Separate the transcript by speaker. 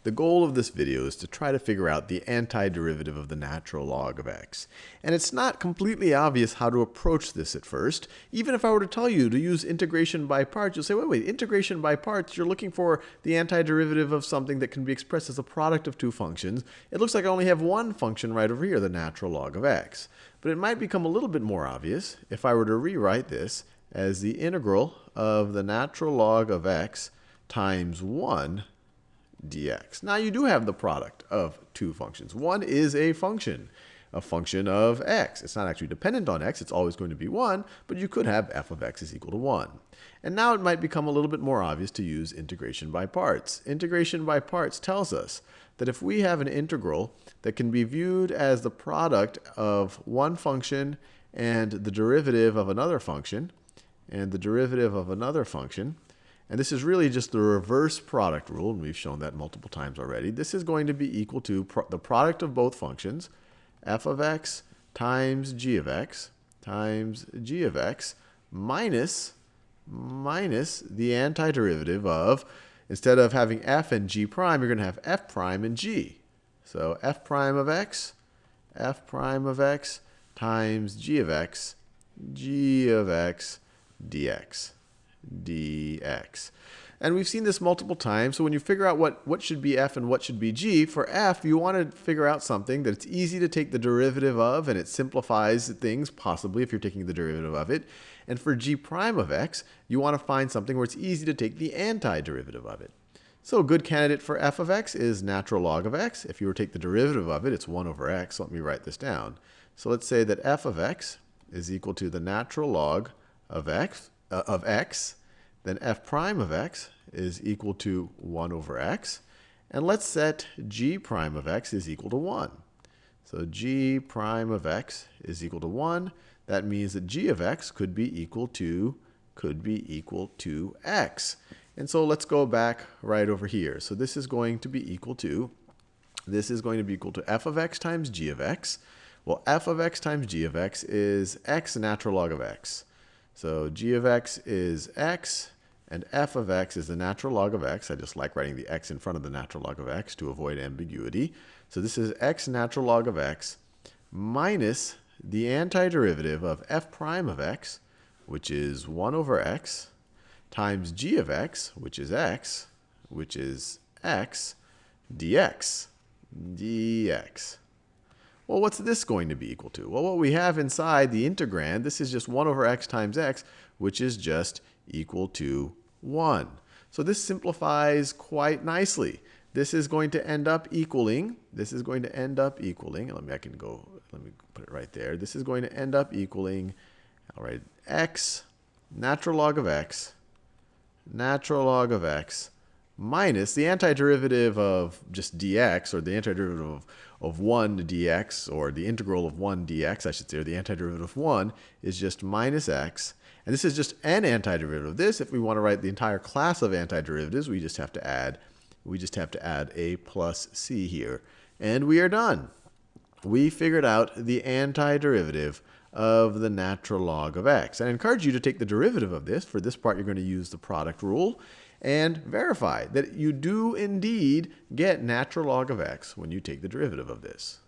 Speaker 1: The goal of this video is to try to figure out the antiderivative of the natural log of x. And it's not completely obvious how to approach this at first. Even if I were to tell you to use integration by parts, you'll say, wait, integration by parts, you're looking for the antiderivative of something that can be expressed as a product of two functions. It looks like I only have one function right over here, the natural log of x. But it might become a little bit more obvious if I were to rewrite this as the integral of the natural log of x times 1 dx. Now you do have the product of two functions. One is a function of x. It's not actually dependent on x. It's always going to be 1, but you could have f of x is equal to 1. And now it might become a little bit more obvious to use integration by parts. Integration by parts tells us that if we have an integral that can be viewed as the product of one function and the derivative of another function, and this is really just the reverse product rule, and we've shown that multiple times already. This is going to be equal to the product of both functions, f of x times g of x minus the antiderivative of, instead of having f and g prime, you're going to have f prime and g. So f prime of x times g of x dx. And we've seen this multiple times. So when you figure out what should be f and what should be g, for f, you want to figure out something that it's easy to take the derivative of, and it simplifies things, possibly, if you're taking the derivative of it. And for g prime of x, you want to find something where it's easy to take the antiderivative of it. So a good candidate for f of x is natural log of x. If you were to take the derivative of it, it's 1 over x. Let me write this down. So let's say that f of x is equal to the natural log of x, then f prime of x is equal to 1 over x. And let's set g prime of x is equal to 1. So g prime of x is equal to 1. That means that g of x could be equal to x. And so let's go back right over here. So this is going to be equal to f of x times g of x. Well, f of x times g of x is x natural log of x. So g of x is x, and f of x is the natural log of x. I just like writing the x in front of the natural log of x to avoid ambiguity. So this is x natural log of x minus the antiderivative of f prime of x, which is 1 over x, times g of x, which is x, dx. Well, what's this going to be equal to? Well, what we have inside the integrand, this is just 1 over x times x, which is just equal to 1. So this simplifies quite nicely. This is going to end up equaling, let me put it right there. This is going to end up equaling, all right, x, natural log of x, minus the antiderivative of just dx, or the antiderivative of 1 dx, or the integral of 1 dx, I should say, or the antiderivative of 1 is just minus x. And this is just an antiderivative of this. If we want to write the entire class of antiderivatives, we just have to add a plus c here. And we are done. We figured out the antiderivative of the natural log of x. And I encourage you to take the derivative of this. For this part, you're going to use the product rule and verify that you do indeed get natural log of x when you take the derivative of this.